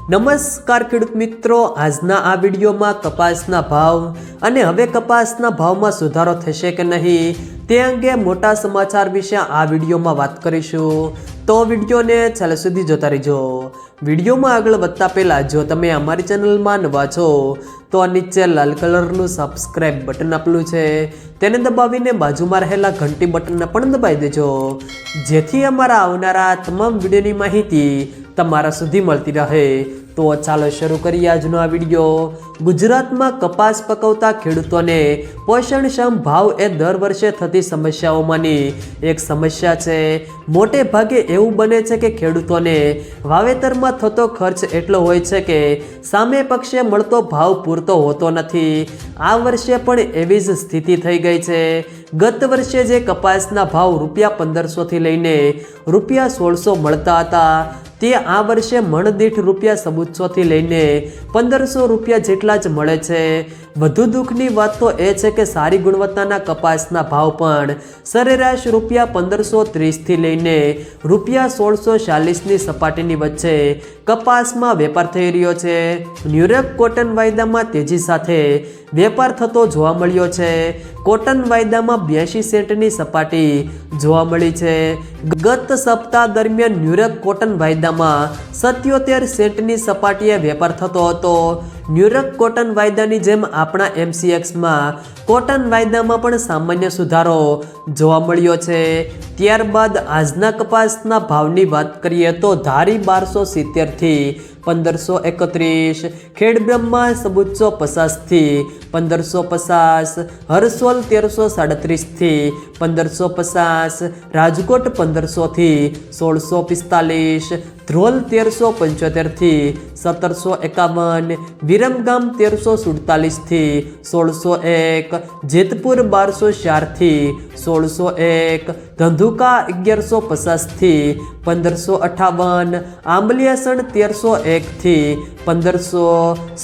નમસ્કાર ખેડૂત મિત્રો, આજના આ વિડીયોમાં કપાસના ભાવ અને હવે કપાસના ભાવમાં સુધારો થશે કે નહીં તે અંગે મોટા સમાચાર વિશે આ વિડીયોમાં વાત કરીશું, તો વિડીયોને છેલ્લે સુધી જોતા રહેજો। વિડીયોમાં આગળ વધતા પહેલાં જો તમે અમારી ચેનલમાં નવા છો તો નીચે લાલ કલરનું સબસ્ક્રાઇબ બટન આપેલું છે તેને દબાવીને બાજુમાં રહેલા ઘંટી બટનને પણ દબાવી દેજો, જેથી અમારા આવનારા તમામ વિડીયોની માહિતી તમારા સુધી મળતી રહે। તો ચાલો શરૂ કરીએ આજનો આ વિડીયો। ગુજરાતમાં કપાસ પકવતા ખેડૂતોને પોષણક્ષમ ભાવ એ દર વર્ષે થતી સમસ્યાઓમાંની એક સમસ્યા છે। મોટે ભાગે એવું બને છે કે ખેડૂતોને વાવેતરમાં થતો ખર્ચ એટલો હોય છે કે સામે પક્ષે મળતો ભાવ પૂરતો હોતો નથી। આ વર્ષે પણ એવી જ સ્થિતિ થઈ ગઈ છે। ગત વર્ષે જે કપાસના ભાવ ₹1500થી લઈને ₹1600 મળતા હતા તે આ વર્ષે મણ દીઠ ₹1700થી લઈને ₹1500 જેટલા જ મળે છે। વધુ દુઃખની વાત તો એ છે કે સારી ગુણવત્તાના કપાસના ભાવ પણ સરેરાશ ₹1530થી લઈને ₹1640ની સપાટીની વચ્ચે કપાસમાં વેપાર થઈ રહ્યો છે। ન્યુયોર્ક કોટન વાયદામાં તેજી સાથે વેપાર થતો જોવા મળ્યો છે। કોટન વાયદામાં 82 સેન્ટની સપાટી જોવા મળી છે। ગત સપ્તાહ દરમિયાન ન્યુયોર્ક કોટન વાયદામાં 77 સેન્ટની સપાટીએ વેપાર થતો હતો। ન્યુયોર્ક કોટન વાયદાની જેમ આપણા MCXમાં કોટન વાયદામાં પણ સામાન્ય સુધારો જોવા મળ્યો છે। ત્યારબાદ આજના કપાસના ભાવની વાત કરીએ તો ધારી 1270થી 1531, ખેડબ્રહ્મા 1450થી 1550, હરસોલ 1337થી 1550, રાજકોટ 1500થી 1645, ધ્રોલ 1375થી 1751, વિરમગામ 1347થી 1601, જેતપુર 1204થી 1601, ધંધુકા 1150થી 1558, આંબલિયાસણ 1301થી 1500,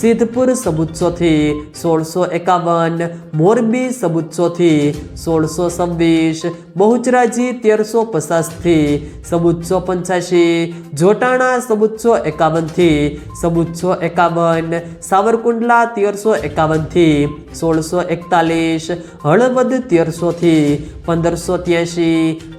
સિદ્ધપુર 1400થી 1651, મોરબી 1400થી 1626, બહુચરાજી 1350થી 1785, જોટાણા 1751થી 1751, સાવરકુંડલા 1351થી 1641, હળવદ 1300થી 1583,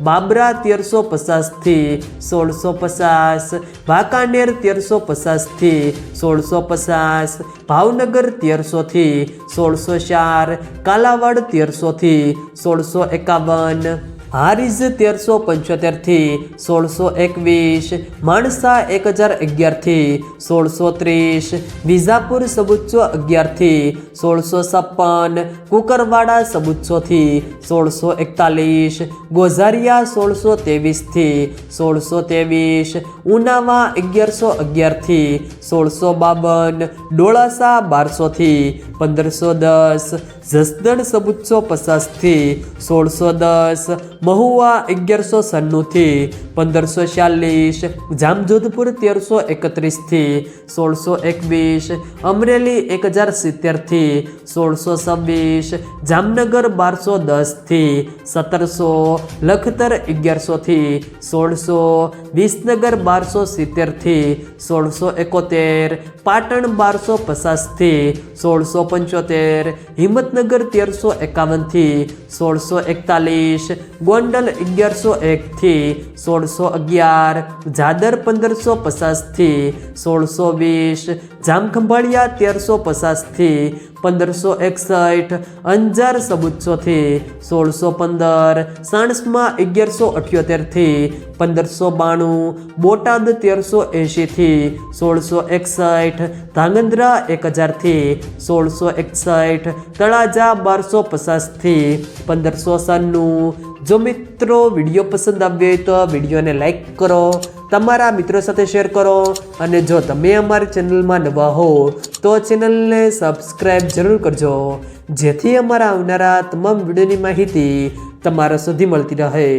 બાબરા 1350થી 1650, વાંકાનેર 1350થી 1650, ભાવનગર 1300થી 1604, કાલાવાડ 1300થી 1651, હારીજ 1375થી 1621, માણસા 1011થી 1630, વિજાપુર 1711થી 1656, કુકરવાડા 1700થી 1641, ગોઝારિયા 1623થી 1623, ઉનાવા 1111થી 1652, ડોળાસા 1200થી 1510, જસદણ 1750થી 1610, મહુવા 1196થી 1540, જામજોધપુર 1331થી 1621, અમરેલી 1070થી 1626, જામનગર 1210થી 1700, લખતર 1100થી 1600, વિસનગર 1270થી 1671, પાટણ 1250થી 1675, હિંમતનગર 1351થી 1641, ગોંડલ 1101થી 1611, જાદર 1550થી 1620, જામખંભાળિયા 1350થી 1561, અંજાર 1700થી 1615, સાણસમાં 1178થી 1592, બોટાદ 1380થી 1661, ધાંગધ્રા 1000થી 1661, તળાજા 1250થી 1597। જો મિત્રો વિડીયો પસંદ આવ્યો હોય તો વિડીયોને લાઈક કરો, તમારા મિત્રો સાથે શેર કરો અને જો તમે અમારી ચેનલમાં નવા હો તો ચેનલને સબસ્ક્રાઈબ જરૂર કરજો, જેથી અમારા આવનારા તમામ વિડીયોની માહિતી તમારા સુધી મળતી રહે।